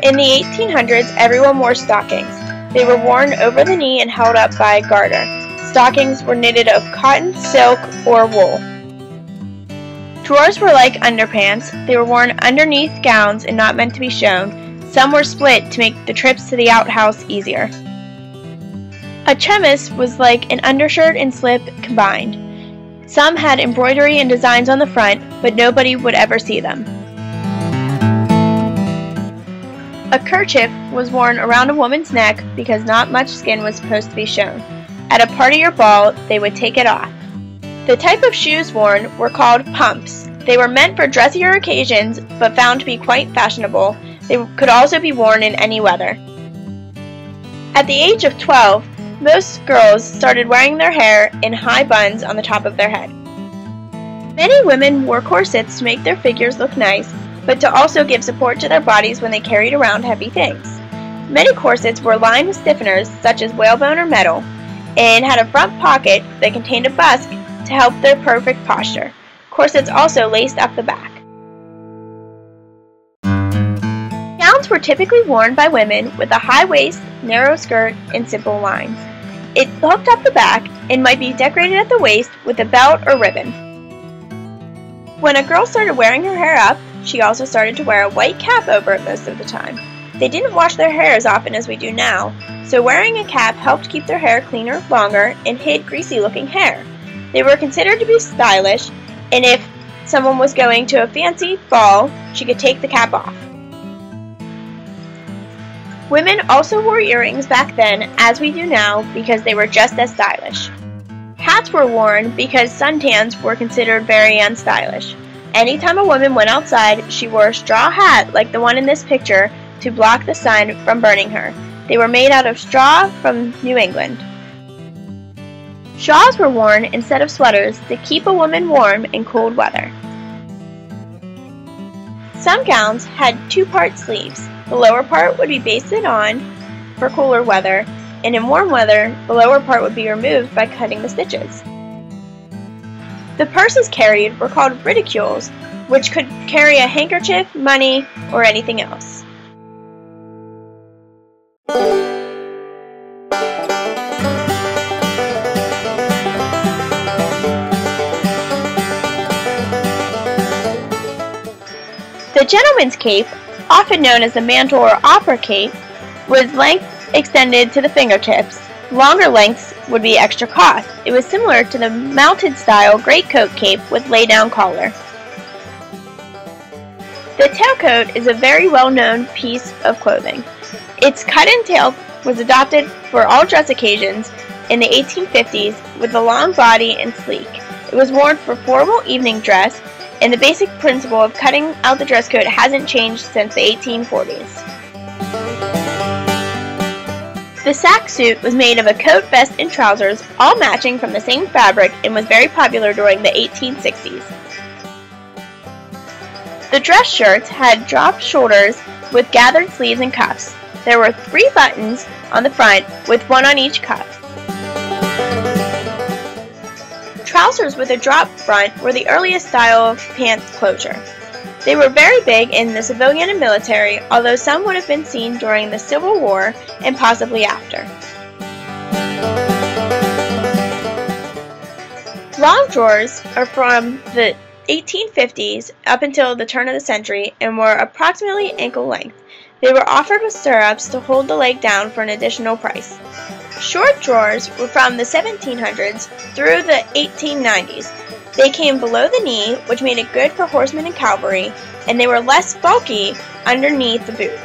In the 1800s, everyone wore stockings. They were worn over the knee and held up by a garter. Stockings were knitted of cotton, silk, or wool. Drawers were like underpants. They were worn underneath gowns and not meant to be shown. Some were split to make the trips to the outhouse easier. A chemise was like an undershirt and slip combined. Some had embroidery and designs on the front, but nobody would ever see them. A kerchief was worn around a woman's neck because not much skin was supposed to be shown. At a party or ball, they would take it off. The type of shoes worn were called pumps. They were meant for dressier occasions, but found to be quite fashionable. They could also be worn in any weather. At the age of 12, most girls started wearing their hair in high buns on the top of their head. Many women wore corsets to make their figures look nice, but to also give support to their bodies when they carried around heavy things. Many corsets were lined with stiffeners such as whalebone or metal, and had a front pocket that contained a busk to help their perfect posture. Corsets also laced up the back. Gowns were typically worn by women with a high waist, narrow skirt, and simple lines. It hooked up the back and might be decorated at the waist with a belt or ribbon. When a girl started wearing her hair up, she also started to wear a white cap over it most of the time. They didn't wash their hair as often as we do now, so wearing a cap helped keep their hair cleaner, longer, and hid greasy-looking hair. They were considered to be stylish, and if someone was going to a fancy ball, she could take the cap off. Women also wore earrings back then, as we do now, because they were just as stylish. Hats were worn because suntans were considered very unstylish. Anytime a woman went outside, she wore a straw hat like the one in this picture to block the sun from burning her. They were made out of straw from New England. Shawls were worn instead of sweaters to keep a woman warm in cold weather. Some gowns had two-part sleeves. The lower part would be basted on for cooler weather, and in warm weather, the lower part would be removed by cutting the stitches. The purses carried were called ridicules, which could carry a handkerchief, money, or anything else. The gentleman's cape, often known as the mantle or opera cape, was length extended to the fingertips. Longer lengths would be extra cost. It was similar to the mounted style greatcoat cape with lay-down collar. The tailcoat is a very well-known piece of clothing. Its cut-in tail was adopted for all dress occasions in the 1850s with a long body and sleek. It was worn for formal evening dress, and the basic principle of cutting out the dress coat hasn't changed since the 1840s. The sack suit was made of a coat, vest, and trousers, all matching from the same fabric, and was very popular during the 1860s. The dress shirts had dropped shoulders with gathered sleeves and cuffs. There were 3 buttons on the front, with 1 on each cuff. Trousers with a drop front were the earliest style of pants closure. They were very big in the civilian and military, although some would have been seen during the Civil War and possibly after. Long drawers are from the 1850s up until the turn of the century and were approximately ankle length. They were offered with stirrups to hold the leg down for an additional price. Short drawers were from the 1700s through the 1890s. They came below the knee, which made it good for horsemen and cavalry, and they were less bulky underneath the boot.